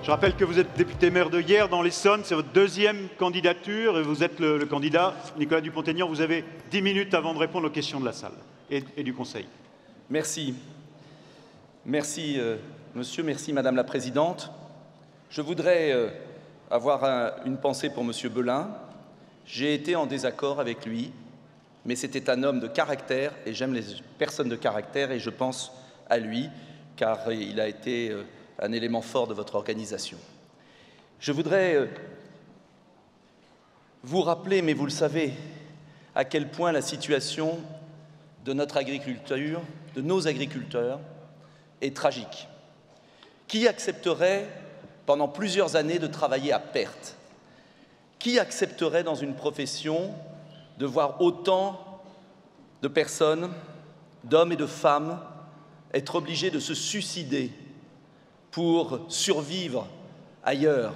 Je rappelle que vous êtes député maire de Hyères dans l'Essonne, c'est votre deuxième candidature et vous êtes le candidat. Nicolas Dupont-Aignan, vous avez 10 minutes avant de répondre aux questions de la salle et du Conseil. Merci. Merci, monsieur, merci, madame la présidente. Je voudrais avoir une pensée pour monsieur Belin. J'ai été en désaccord avec lui, mais c'était un homme de caractère et j'aime les personnes de caractère et je pense à lui car il a été un élément fort de votre organisation. Je voudrais vous rappeler, mais vous le savez, à quel point la situation de notre agriculture, de nos agriculteurs, est tragique. Qui accepterait pendant plusieurs années de travailler à perte? Qui accepterait dans une profession de voir autant de personnes, d'hommes et de femmes, être obligés de se suicider pour survivre ailleurs,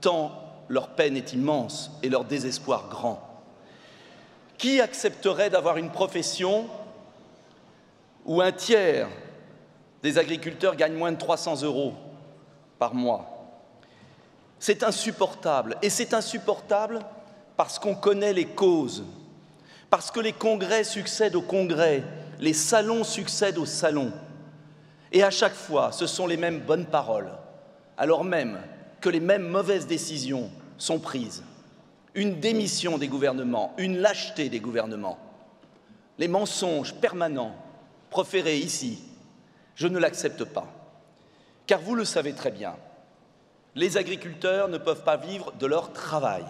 tant leur peine est immense et leur désespoir grand? Qui accepterait d'avoir une profession où un tiers des agriculteurs gagnent moins de 300 € par mois? C'est insupportable, et c'est insupportable parce qu'on connaît les causes, parce que les congrès succèdent aux congrès, les salons succèdent aux salons. Et à chaque fois, ce sont les mêmes bonnes paroles, alors même que les mêmes mauvaises décisions sont prises. Une démission des gouvernements, une lâcheté des gouvernements, les mensonges permanents proférés ici, je ne l'accepte pas. Car vous le savez très bien, les agriculteurs ne peuvent pas vivre de leur travail,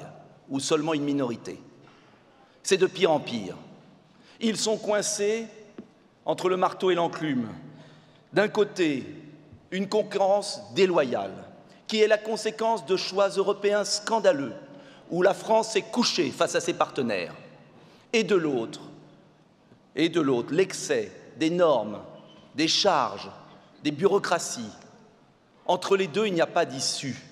ou seulement une minorité. C'est de pire en pire. Ils sont coincés entre le marteau et l'enclume. D'un côté, une concurrence déloyale, qui est la conséquence de choix européens scandaleux, où la France s'est couchée face à ses partenaires. Et de l'autre, l'excès des normes, des charges, des bureaucraties. Entre les deux, il n'y a pas d'issue.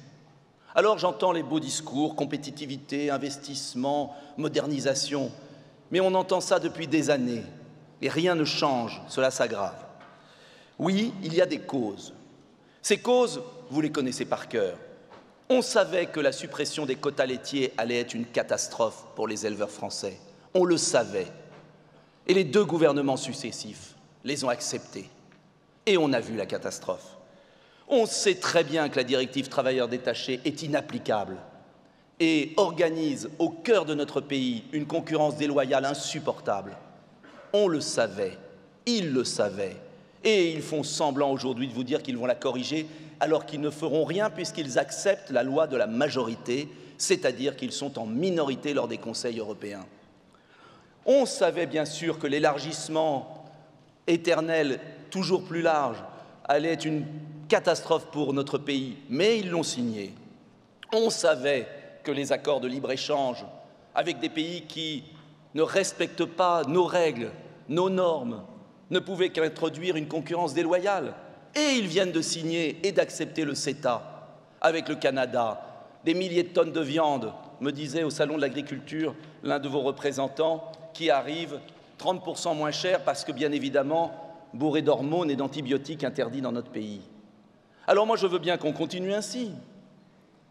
Alors j'entends les beaux discours, compétitivité, investissement, modernisation, mais on entend ça depuis des années, et rien ne change, cela s'aggrave. Oui, il y a des causes. Ces causes, vous les connaissez par cœur. On savait que la suppression des quotas laitiers allait être une catastrophe pour les éleveurs français. On le savait. Et les deux gouvernements successifs les ont acceptés. Et on a vu la catastrophe. On sait très bien que la directive travailleurs détachés est inapplicable et organise au cœur de notre pays une concurrence déloyale insupportable. On le savait, ils le savaient. Et ils font semblant aujourd'hui de vous dire qu'ils vont la corriger, alors qu'ils ne feront rien puisqu'ils acceptent la loi de la majorité, c'est-à-dire qu'ils sont en minorité lors des conseils européens. On savait bien sûr que l'élargissement éternel, toujours plus large, allait être une catastrophe pour notre pays, mais ils l'ont signé. On savait que les accords de libre-échange avec des pays qui ne respectent pas nos règles, nos normes, ne pouvaient qu'introduire une concurrence déloyale. Et ils viennent de signer et d'accepter le CETA avec le Canada. Des milliers de tonnes de viande, me disait au Salon de l'Agriculture l'un de vos représentants, qui arrive 30% moins cher parce que, bien évidemment, bourré d'hormones et d'antibiotiques interdits dans notre pays. Alors moi, je veux bien qu'on continue ainsi.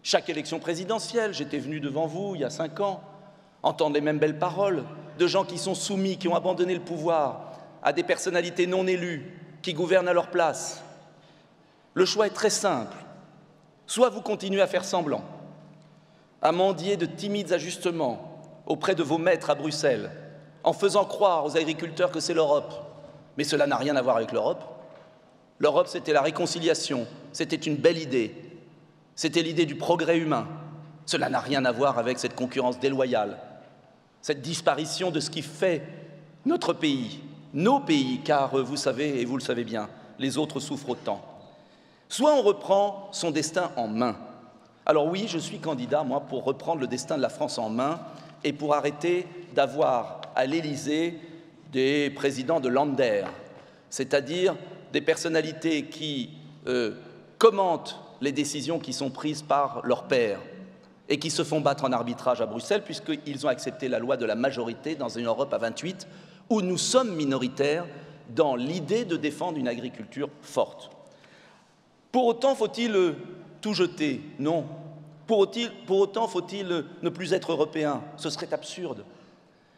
Chaque élection présidentielle, j'étais venu devant vous il y a 5 ans, entendre les mêmes belles paroles de gens qui sont soumis, qui ont abandonné le pouvoir à des personnalités non élues qui gouvernent à leur place. Le choix est très simple. Soit vous continuez à faire semblant, à mendier de timides ajustements auprès de vos maîtres à Bruxelles, en faisant croire aux agriculteurs que c'est l'Europe. Mais cela n'a rien à voir avec l'Europe. L'Europe, c'était la réconciliation, c'était une belle idée, c'était l'idée du progrès humain. Cela n'a rien à voir avec cette concurrence déloyale, cette disparition de ce qui fait notre pays, nos pays, car vous savez, et vous le savez bien, les autres souffrent autant. Soit on reprend son destin en main. Alors oui, je suis candidat, moi, pour reprendre le destin de la France en main et pour arrêter d'avoir à l'Élysée des présidents de Länder, c'est-à-dire des personnalités qui commentent les décisions qui sont prises par leurs pairs et qui se font battre en arbitrage à Bruxelles puisqu'ils ont accepté la loi de la majorité dans une Europe à 28 où nous sommes minoritaires dans l'idée de défendre une agriculture forte. Pour autant, faut-il tout jeter? Non. Pour autant, faut-il ne plus être européen? Ce serait absurde.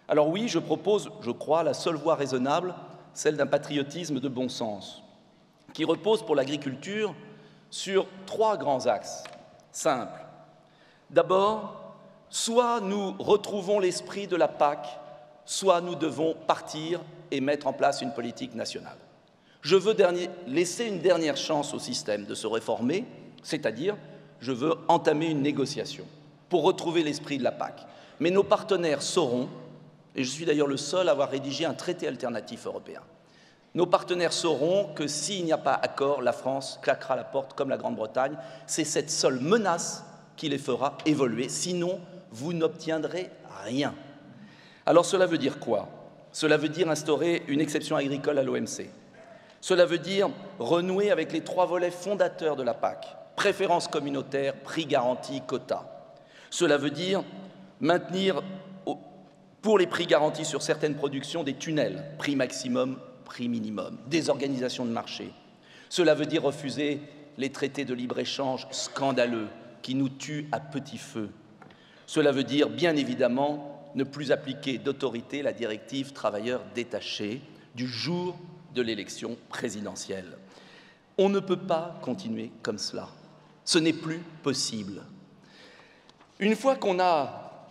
Alors oui, je propose, je crois, la seule voie raisonnable, celle d'un patriotisme de bon sens, qui repose pour l'agriculture sur 3 grands axes simples. D'abord, soit nous retrouvons l'esprit de la PAC, soit nous devons partir et mettre en place une politique nationale. Je veux laisser une dernière chance au système de se réformer, c'est-à-dire je veux entamer une négociation pour retrouver l'esprit de la PAC. Mais nos partenaires sauront, et je suis d'ailleurs le seul à avoir rédigé un traité alternatif européen, nos partenaires sauront que s'il n'y a pas accord, la France claquera la porte comme la Grande-Bretagne. C'est cette seule menace qui les fera évoluer, sinon vous n'obtiendrez rien. Alors cela veut dire quoi? Cela veut dire instaurer une exception agricole à l'OMC. Cela veut dire renouer avec les 3 volets fondateurs de la PAC, préférence communautaire, prix garanti, quotas. Cela veut dire maintenir pour les prix garantis sur certaines productions des tunnels, prix maximum, prix minimum, des organisations de marché. Cela veut dire refuser les traités de libre-échange scandaleux qui nous tuent à petit feu. Cela veut dire, bien évidemment, ne plus appliquer d'autorité la directive travailleurs détachés du jour de l'élection présidentielle. On ne peut pas continuer comme cela. Ce n'est plus possible. Une fois qu'on a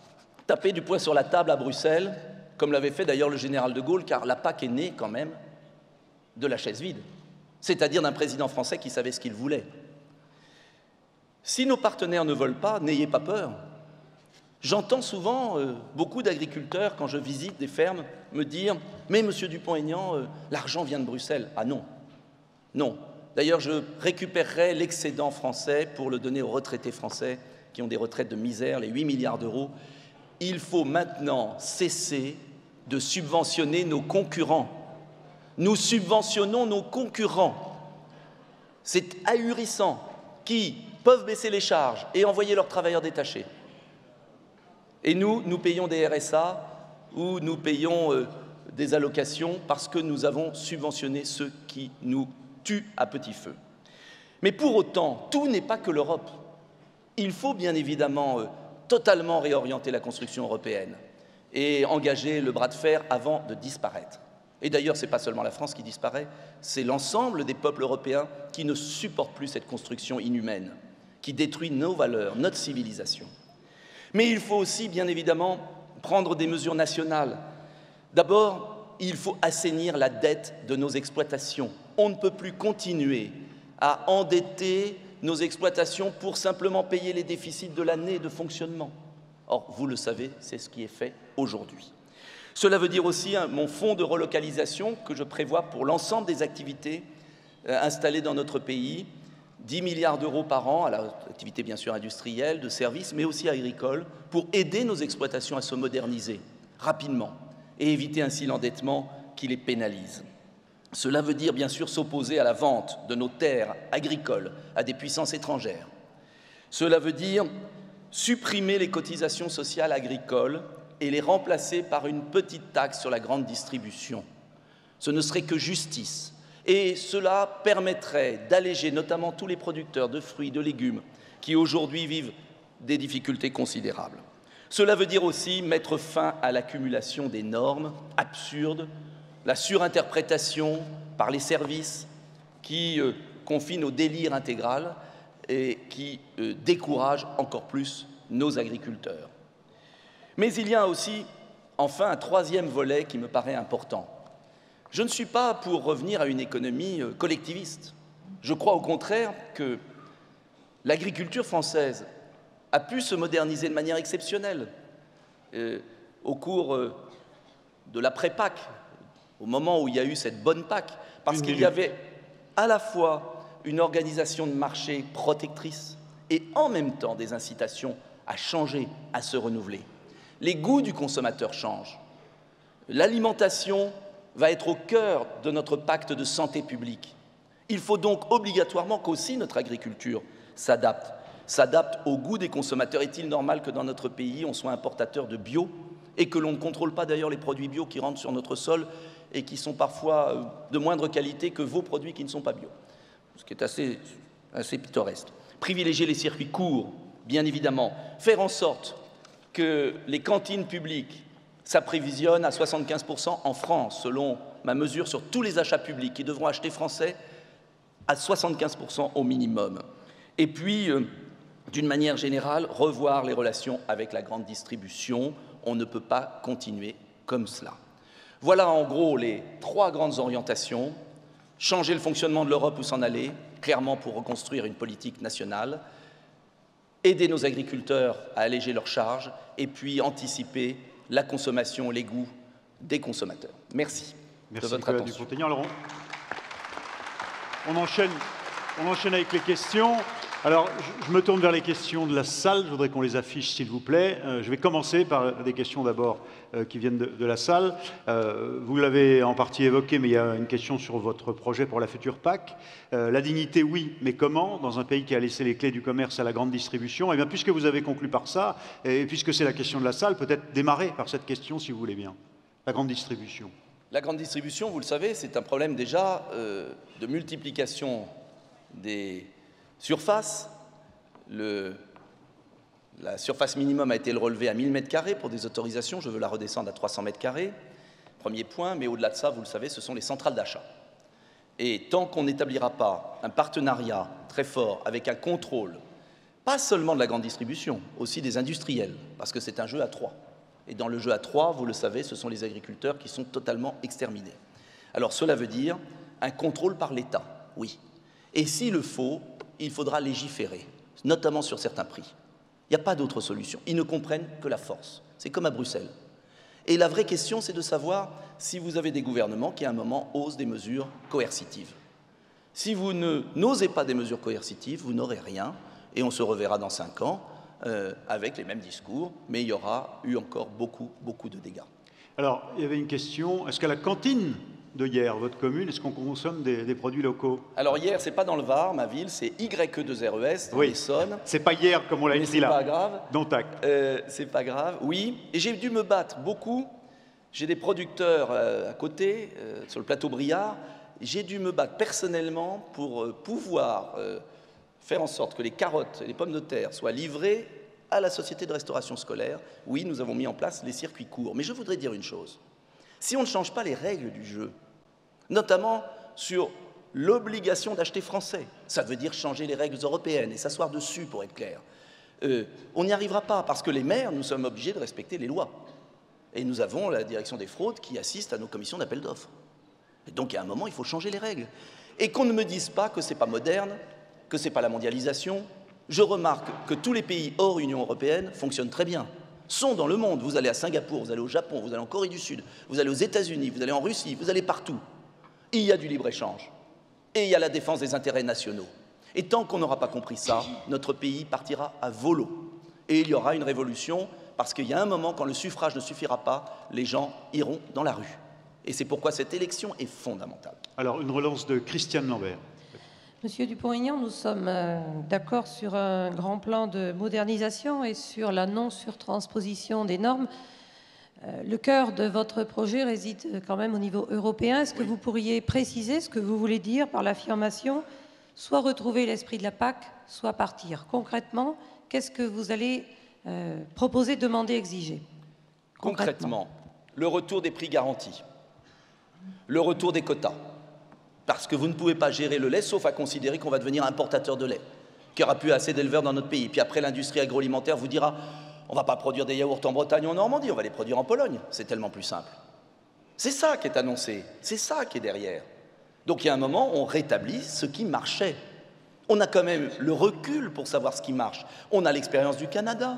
tapé du poing sur la table à Bruxelles, comme l'avait fait d'ailleurs le général de Gaulle, car la PAC est née quand même de la chaise vide, c'est-à-dire d'un président français qui savait ce qu'il voulait. Si nos partenaires ne veulent pas, n'ayez pas peur. J'entends souvent beaucoup d'agriculteurs, quand je visite des fermes, me dire « Mais monsieur Dupont-Aignan, l'argent vient de Bruxelles. » Ah non, non. D'ailleurs, je récupérerai l'excédent français pour le donner aux retraités français qui ont des retraites de misère, les 8 milliards d'euros. Il faut maintenant cesser de subventionner nos concurrents. Nous subventionnons nos concurrents. C'est ahurissant, qui peuvent baisser les charges et envoyer leurs travailleurs détachés. Et nous payons des RSA ou nous payons des allocations parce que nous avons subventionné ceux qui nous tuent à petit feu. Mais pour autant, tout n'est pas que l'Europe. Il faut bien évidemment totalement réorienter la construction européenne et engager le bras de fer avant de disparaître. Et d'ailleurs, ce n'est pas seulement la France qui disparaît, c'est l'ensemble des peuples européens qui ne supportent plus cette construction inhumaine, qui détruit nos valeurs, notre civilisation. Mais il faut aussi, bien évidemment, prendre des mesures nationales. D'abord, il faut assainir la dette de nos exploitations. On ne peut plus continuer à endetter nos exploitations pour simplement payer les déficits de l'année de fonctionnement. Or, vous le savez, c'est ce qui est fait aujourd'hui. Cela veut dire aussi mon fonds de relocalisation que je prévois pour l'ensemble des activités installées dans notre pays, 10 milliards d'euros par an à l'activité bien sûr industrielle, de services, mais aussi agricole, pour aider nos exploitations à se moderniser rapidement et éviter ainsi l'endettement qui les pénalise. Cela veut dire bien sûr s'opposer à la vente de nos terres agricoles à des puissances étrangères. Cela veut dire supprimer les cotisations sociales agricoles et les remplacer par une petite taxe sur la grande distribution. Ce ne serait que justice. Et cela permettrait d'alléger notamment tous les producteurs de fruits, de légumes, qui aujourd'hui vivent des difficultés considérables. Cela veut dire aussi mettre fin à l'accumulation des normes absurdes, la surinterprétation par les services qui confinent au délire intégral et qui découragent encore plus nos agriculteurs. Mais il y a aussi, enfin, un troisième volet qui me paraît important. Je ne suis pas pour revenir à une économie collectiviste. Je crois au contraire que l'agriculture française a pu se moderniser de manière exceptionnelle au cours de l'après-PAC, au moment où il y a eu cette bonne PAC, parce qu'il y avait à la fois une organisation de marché protectrice et en même temps des incitations à changer, à se renouveler. Les goûts du consommateur changent. L'alimentation va être au cœur de notre pacte de santé publique. Il faut donc obligatoirement qu'aussi notre agriculture s'adapte au goût des consommateurs. Est-il normal que dans notre pays, on soit importateur de bio et que l'on ne contrôle pas d'ailleurs les produits bio qui rentrent sur notre sol et qui sont parfois de moindre qualité que vos produits qui ne sont pas bio, ce qui est assez pittoresque. privilégier les circuits courts, bien évidemment, faire en sorte que les cantines publiques s'approvisionnent à 75% en France, selon ma mesure sur tous les achats publics, qui devront acheter français à 75% au minimum. Et puis, d'une manière générale, revoir les relations avec la grande distribution. On ne peut pas continuer comme cela. Voilà en gros les 3 grandes orientations. Changer le fonctionnement de l'Europe ou s'en aller, clairement pour reconstruire une politique nationale, aider nos agriculteurs à alléger leurs charges, et puis anticiper la consommation, les goûts des consommateurs. Merci de votre attention. Merci Nicolas Dupont-Aignan. Alors, on enchaîne avec les questions. Alors, je me tourne vers les questions de la salle. Je voudrais qu'on les affiche, s'il vous plaît. Je vais commencer par des questions d'abord qui viennent de la salle. Vous l'avez en partie évoqué, mais il y a une question sur votre projet pour la future PAC. La dignité, oui, mais comment? Dans un pays qui a laissé les clés du commerce à la grande distribution. Eh bien, puisque vous avez conclu par ça, et puisque c'est la question de la salle, peut-être démarrer par cette question, si vous voulez bien. La grande distribution. La grande distribution, vous le savez, c'est un problème déjà de multiplication des surface. La surface minimum a été relevée à 1000 m² pour des autorisations. Je veux la redescendre à 300 m². Premier point, mais au-delà de ça, vous le savez, ce sont les centrales d'achat. Et tant qu'on n'établira pas un partenariat très fort avec un contrôle, pas seulement de la grande distribution, aussi des industriels, parce que c'est un jeu à 3. Et dans le jeu à 3, vous le savez, ce sont les agriculteurs qui sont totalement exterminés. Alors cela veut dire un contrôle par l'État, oui. Et s'il le faut, il faudra légiférer, notamment sur certains prix. Il n'y a pas d'autre solution. Ils ne comprennent que la force. C'est comme à Bruxelles. Et la vraie question, c'est de savoir si vous avez des gouvernements qui, à un moment, osent des mesures coercitives. Si vous n'osez pas des mesures coercitives, vous n'aurez rien, et on se reverra dans 5 ans avec les mêmes discours, mais il y aura eu encore beaucoup de dégâts. Alors, il y avait une question. Est-ce qu'à la cantine de Yerres, votre commune, est-ce qu'on consomme des produits locaux? Alors Yerres, c'est pas dans le Var, ma ville, c'est YE2RES, dans l'Essonne. C'est pas hier comme on l'a écrit là. C'est pas grave. Dont acte. C'est pas grave, oui. Et j'ai dû me battre beaucoup. J'ai des producteurs à côté, sur le plateau Briard. J'ai dû me battre personnellement pour pouvoir faire en sorte que les carottes et les pommes de terre soient livrées à la société de restauration scolaire. Oui, nous avons mis en place les circuits courts. Mais je voudrais dire une chose. Si on ne change pas les règles du jeu, notamment sur l'obligation d'acheter français, ça veut dire changer les règles européennes et s'asseoir dessus, pour être clair, on n'y arrivera pas, parce que les maires, nous sommes obligés de respecter les lois. Et nous avons la direction des fraudes qui assiste à nos commissions d'appel d'offres. Et donc, à un moment, il faut changer les règles. Et qu'on ne me dise pas que ce n'est pas moderne, que ce n'est pas la mondialisation. Je remarque que tous les pays hors Union européenne fonctionnent très bien. Sont dans le monde. Vous allez à Singapour, vous allez au Japon, vous allez en Corée du Sud, vous allez aux États-Unis, vous allez en Russie, vous allez partout. Il y a du libre-échange et il y a la défense des intérêts nationaux. Et tant qu'on n'aura pas compris ça, notre pays partira à volo. Et il y aura une révolution, parce qu'il y a un moment, quand le suffrage ne suffira pas, les gens iront dans la rue. Et c'est pourquoi cette élection est fondamentale. Alors, une relance de Christiane Lambert. Monsieur Dupont-Aignan, nous sommes d'accord sur un grand plan de modernisation et sur la non-surtransposition des normes. Le cœur de votre projet réside quand même au niveau européen. Est-ce que vous pourriez préciser ce que vous voulez dire par l'affirmation « soit retrouver l'esprit de la PAC, soit partir ». Concrètement, qu'est-ce que vous allez proposer, demander, exiger? Concrètement, le retour des prix garantis, le retour des quotas. Parce que vous ne pouvez pas gérer le lait, sauf à considérer qu'on va devenir importateur de lait, qu'il n'y aura plus assez d'éleveurs dans notre pays. Puis après, l'industrie agroalimentaire vous dira « on ne va pas produire des yaourts en Bretagne ou en Normandie, on va les produire en Pologne ». C'est tellement plus simple. C'est ça qui est annoncé, c'est ça qui est derrière. Donc il y a un moment, on rétablit ce qui marchait. On a quand même le recul pour savoir ce qui marche. On a l'expérience du Canada,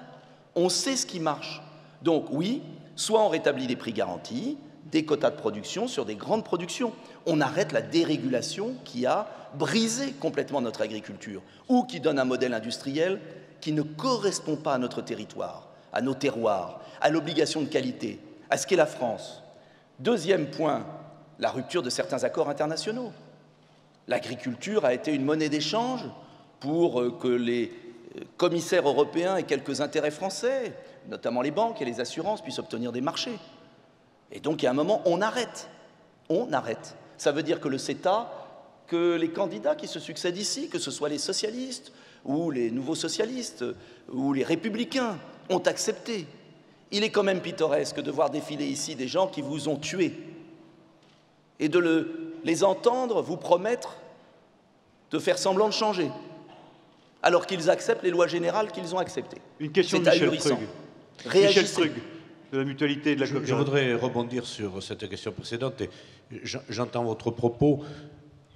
on sait ce qui marche. Donc oui, soit on rétablit des prix garantis, des quotas de production sur des grandes productions. On arrête la dérégulation qui a brisé complètement notre agriculture ou qui donne un modèle industriel qui ne correspond pas à notre territoire, à nos terroirs, à l'obligation de qualité, à ce qu'est la France. Deuxième point, la rupture de certains accords internationaux. L'agriculture a été une monnaie d'échange pour que les commissaires européens et quelques intérêts français, notamment les banques et les assurances, puissent obtenir des marchés. Et donc, il y a un moment, on arrête. On arrête. Ça veut dire que le CETA, que les candidats qui se succèdent ici, que ce soit les socialistes ou les nouveaux socialistes, ou les républicains ont accepté. Il est quand même pittoresque de voir défiler ici des gens qui vous ont tués et de les entendre vous promettre de faire semblant de changer, alors qu'ils acceptent les lois générales qu'ils ont acceptées. Une question de Michel Trug. Michel Trug, de la mutualité et de la coopérative. Je voudrais rebondir sur cette question précédente. Et j'entends votre propos.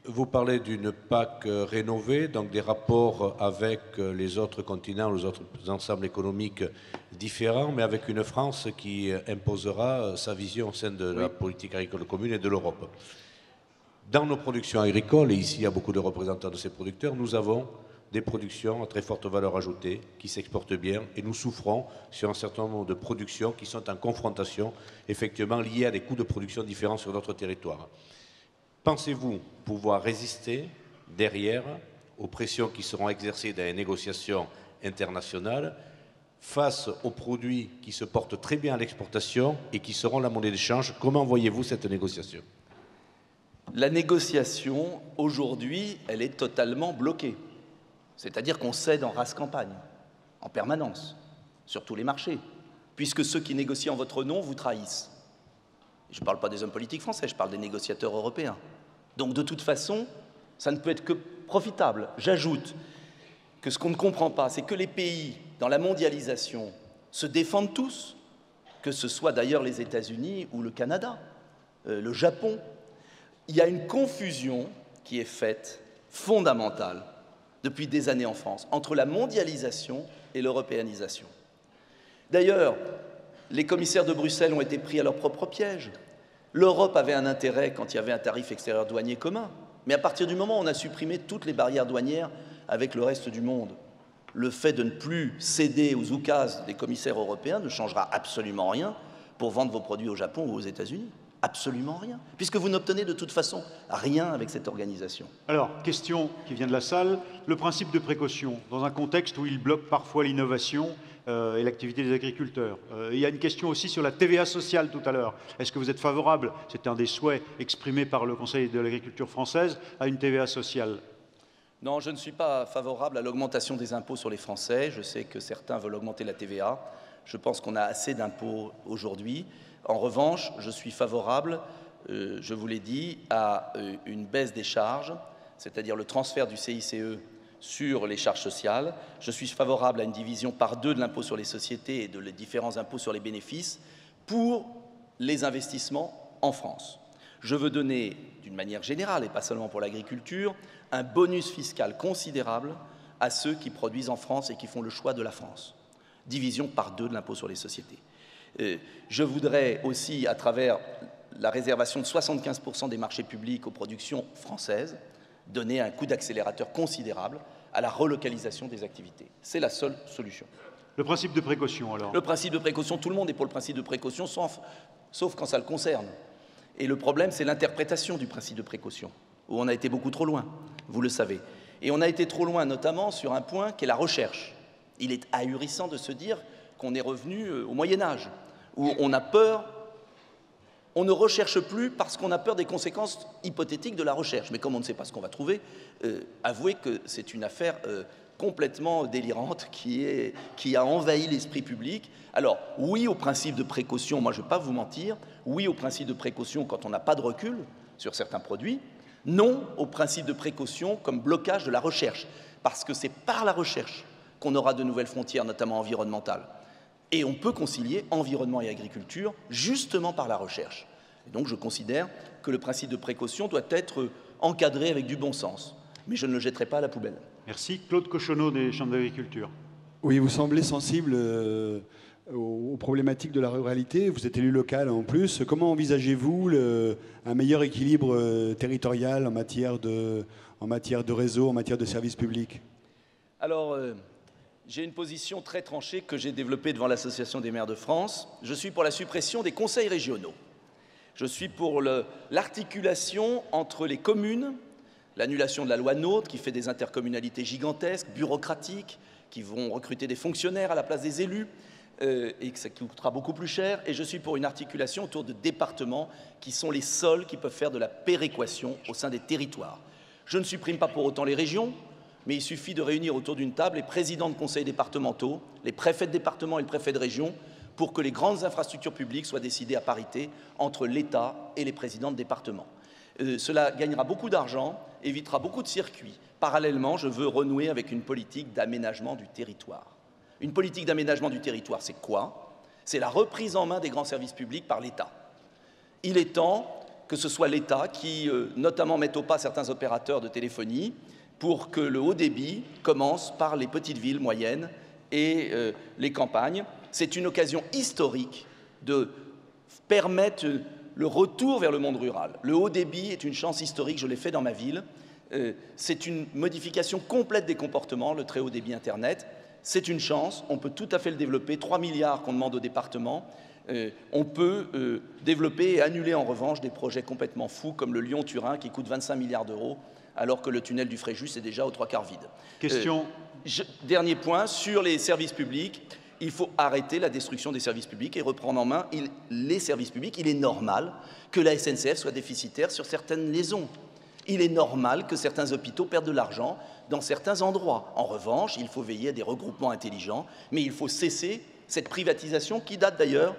Vous parlez d'une PAC rénovée, donc des rapports avec les autres continents, les autres ensembles économiques différents, mais avec une France qui imposera sa vision au sein de la politique agricole commune et de l'Europe. Dans nos productions agricoles, et ici il y a beaucoup de représentants de ces producteurs, nous avons des productions à très forte valeur ajoutée qui s'exportent bien et nous souffrons sur un certain nombre de productions qui sont en confrontation, effectivement liées à des coûts de production différents sur notre territoire. Pensez-vous pouvoir résister derrière aux pressions qui seront exercées dans les négociations internationales face aux produits qui se portent très bien à l'exportation et qui seront la monnaie d'échange? Comment voyez-vous cette négociation? La négociation, aujourd'hui, elle est totalement bloquée. C'est-à-dire qu'on cède en rase campagne, en permanence, sur tous les marchés, puisque ceux qui négocient en votre nom vous trahissent. Je ne parle pas des hommes politiques français, je parle des négociateurs européens. Donc de toute façon, ça ne peut être que profitable. J'ajoute que ce qu'on ne comprend pas, c'est que les pays, dans la mondialisation, se défendent tous, que ce soit d'ailleurs les États-Unis ou le Canada, le Japon. Il y a une confusion qui est faite, fondamentale, depuis des années en France, entre la mondialisation et l'européanisation. D'ailleurs, les commissaires de Bruxelles ont été pris à leur propre piège. L'Europe avait un intérêt quand il y avait un tarif extérieur douanier commun, mais à partir du moment où on a supprimé toutes les barrières douanières avec le reste du monde, le fait de ne plus céder aux oukases des commissaires européens ne changera absolument rien pour vendre vos produits au Japon ou aux États-Unis. Absolument rien, puisque vous n'obtenez de toute façon rien avec cette organisation. Alors, question qui vient de la salle, le principe de précaution, dans un contexte où il bloque parfois l'innovation et l'activité des agriculteurs. Il y a une question aussi sur la TVA sociale tout à l'heure. Est-ce que vous êtes favorable, c'est un des souhaits exprimés par le Conseil de l'agriculture française, à une TVA sociale? Non, je ne suis pas favorable à l'augmentation des impôts sur les Français. Je sais que certains veulent augmenter la TVA. Je pense qu'on a assez d'impôts aujourd'hui. En revanche, je suis favorable, je vous l'ai dit, à une baisse des charges, c'est-à-dire le transfert du CICE sur les charges sociales. Je suis favorable à une division par 2 de l'impôt sur les sociétés et les différents impôts sur les bénéfices pour les investissements en France. Je veux donner, d'une manière générale, et pas seulement pour l'agriculture, un bonus fiscal considérable à ceux qui produisent en France et qui font le choix de la France. Division par 2 de l'impôt sur les sociétés. Je voudrais aussi, à travers la réservation de 75% des marchés publics aux productions françaises, donner un coup d'accélérateur considérable à la relocalisation des activités. C'est la seule solution. Le principe de précaution, alors? Le principe de précaution, tout le monde est pour le principe de précaution, sauf quand ça le concerne. Et le problème, c'est l'interprétation du principe de précaution, où on a été beaucoup trop loin, vous le savez. Et on a été trop loin, notamment sur un point qui est la recherche. Il est ahurissant de se dire qu'on est revenu au Moyen-Âge, où on a peur, on ne recherche plus parce qu'on a peur des conséquences hypothétiques de la recherche. Mais comme on ne sait pas ce qu'on va trouver, avouez que c'est une affaire complètement délirante qui a envahi l'esprit public. Alors, oui au principe de précaution, moi je ne vais pas vous mentir, oui au principe de précaution quand on n'a pas de recul sur certains produits, non au principe de précaution comme blocage de la recherche, parce que c'est par la recherche qu'on aura de nouvelles frontières, notamment environnementales. Et on peut concilier environnement et agriculture justement par la recherche. Et donc je considère que le principe de précaution doit être encadré avec du bon sens. Mais je ne le jetterai pas à la poubelle. Merci. Claude Cochonneau des Chambres d'agriculture. Oui, vous semblez sensible aux problématiques de la ruralité. Vous êtes élu local en plus. Comment envisagez-vous un meilleur équilibre territorial en matière de réseau, en matière de services publics? Alors, j'ai une position très tranchée que j'ai développée devant l'Association des maires de France. Je suis pour la suppression des conseils régionaux. Je suis pour l'articulation entre les communes, l'annulation de la loi NOTRe qui fait des intercommunalités gigantesques, bureaucratiques, qui vont recruter des fonctionnaires à la place des élus et que ça coûtera beaucoup plus cher. Et je suis pour une articulation autour de départements qui sont les seuls qui peuvent faire de la péréquation au sein des territoires. Je ne supprime pas pour autant les régions. mais il suffit de réunir autour d'une table les présidents de conseils départementaux, les préfets de département et le préfet de région, pour que les grandes infrastructures publiques soient décidées à parité entre l'État et les présidents de département. Cela gagnera beaucoup d'argent, évitera beaucoup de circuits. Parallèlement, je veux renouer avec une politique d'aménagement du territoire. Une politique d'aménagement du territoire, c'est quoi? C'est la reprise en main des grands services publics par l'État. Il est temps que ce soit l'État qui, notamment, mette au pas certains opérateurs de téléphonie pour que le haut débit commence par les petites villes moyennes et les campagnes. C'est une occasion historique de permettre le retour vers le monde rural. Le haut débit est une chance historique, je l'ai fait dans ma ville. C'est une modification complète des comportements, le très haut débit Internet. C'est une chance, on peut tout à fait le développer. 3 milliards qu'on demande au département. On peut développer et annuler en revanche des projets complètement fous comme le Lyon-Turin qui coûte 25 milliards d'euros alors que le tunnel du Fréjus est déjà aux 3/4 vide. Question. Dernier point, sur les services publics, il faut arrêter la destruction des services publics et reprendre en main les services publics. Il est normal que la SNCF soit déficitaire sur certaines liaisons. Il est normal que certains hôpitaux perdent de l'argent dans certains endroits. En revanche, il faut veiller à des regroupements intelligents, mais il faut cesser cette privatisation qui date d'ailleurs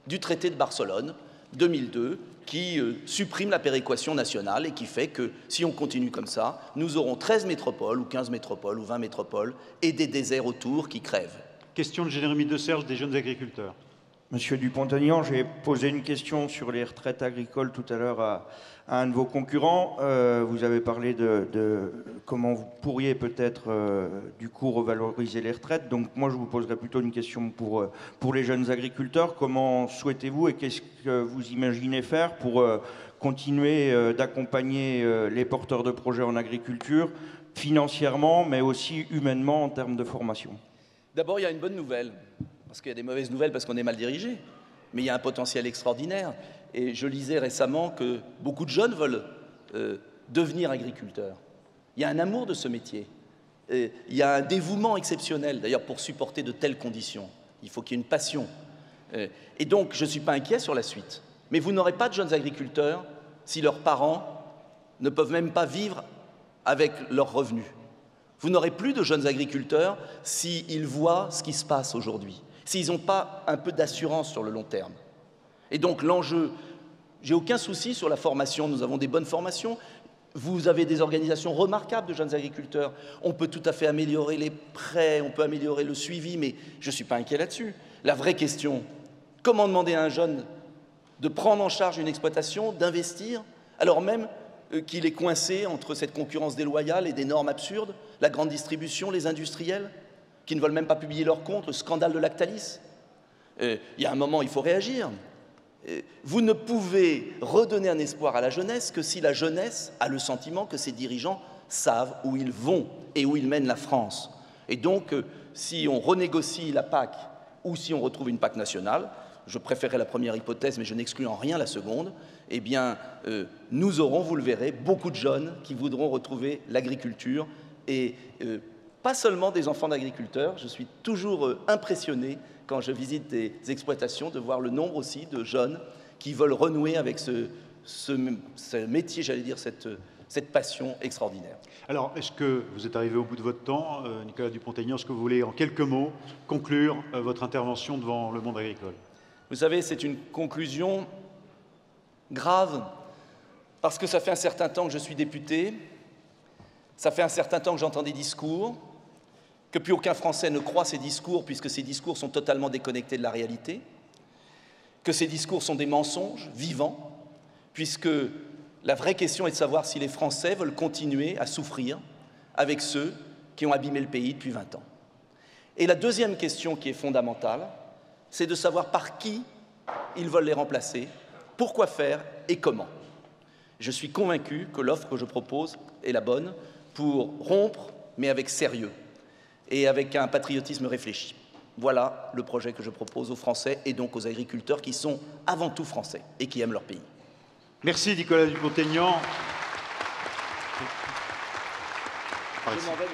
du traité de Barcelone 2002, qui supprime la péréquation nationale et qui fait que, si on continue comme ça, nous aurons 13 métropoles, ou 15 métropoles, ou 20 métropoles, et des déserts autour qui crèvent. Question de Jérémy Deserge, des jeunes agriculteurs. Monsieur Dupont-Aignan, j'ai posé une question sur les retraites agricoles tout à l'heure à un de vos concurrents. Vous avez parlé de comment vous pourriez peut-être du coup revaloriser les retraites. Donc moi je vous poserai plutôt une question pour les jeunes agriculteurs. Comment souhaitez-vous et qu'est-ce que vous imaginez faire pour continuer d'accompagner les porteurs de projets en agriculture financièrement mais aussi humainement en termes de formation? D'abord, il y a une bonne nouvelle, parce qu'il y a des mauvaises nouvelles parce qu'on est mal dirigé, mais il y a un potentiel extraordinaire. Et je lisais récemment que beaucoup de jeunes veulent devenir agriculteurs. Il y a un amour de ce métier. Il y a un dévouement exceptionnel, d'ailleurs, pour supporter de telles conditions. Il faut qu'il y ait une passion. Et donc, je ne suis pas inquiet sur la suite. Mais vous n'aurez pas de jeunes agriculteurs si leurs parents ne peuvent même pas vivre avec leurs revenus. Vous n'aurez plus de jeunes agriculteurs s'ils voient ce qui se passe aujourd'hui, s'ils n'ont pas un peu d'assurance sur le long terme. Et donc l'enjeu, j'ai aucun souci sur la formation, nous avons des bonnes formations, vous avez des organisations remarquables de jeunes agriculteurs, on peut tout à fait améliorer les prêts, on peut améliorer le suivi, mais je ne suis pas inquiet là-dessus. La vraie question, comment demander à un jeune de prendre en charge une exploitation, d'investir, alors même qu'il est coincé entre cette concurrence déloyale et des normes absurdes, la grande distribution, les industriels, qui ne veulent même pas publier leurs comptes, le scandale de Lactalis. Il y a un moment, il faut réagir. Vous ne pouvez redonner un espoir à la jeunesse que si la jeunesse a le sentiment que ses dirigeants savent où ils vont et où ils mènent la France. Et donc, si on renégocie la PAC ou si on retrouve une PAC nationale, je préférerais la première hypothèse, mais je n'exclus en rien la seconde, eh bien, nous aurons, vous le verrez, beaucoup de jeunes qui voudront retrouver l'agriculture et pas seulement des enfants d'agriculteurs. Je suis toujours impressionné quand je visite des exploitations de voir le nombre aussi de jeunes qui veulent renouer avec ce métier, j'allais dire, cette passion extraordinaire. Alors, est-ce que vous êtes arrivé au bout de votre temps, Nicolas Dupont-Aignan? Est-ce que vous voulez, en quelques mots, conclure votre intervention devant le monde agricole? Vous savez, c'est une conclusion grave, parce que ça fait un certain temps que je suis député, ça fait un certain temps que j'entends des discours, que plus aucun Français ne croit ces discours, puisque ces discours sont totalement déconnectés de la réalité, que ces discours sont des mensonges vivants, puisque la vraie question est de savoir si les Français veulent continuer à souffrir avec ceux qui ont abîmé le pays depuis 20 ans. Et la deuxième question qui est fondamentale, c'est de savoir par qui ils veulent les remplacer, pourquoi faire et comment. Je suis convaincu que l'offre que je propose est la bonne pour rompre, mais avec sérieux et avec un patriotisme réfléchi. Voilà le projet que je propose aux Français et donc aux agriculteurs qui sont avant tout français et qui aiment leur pays. Merci Nicolas Dupont-Aignan. Je m'en vais,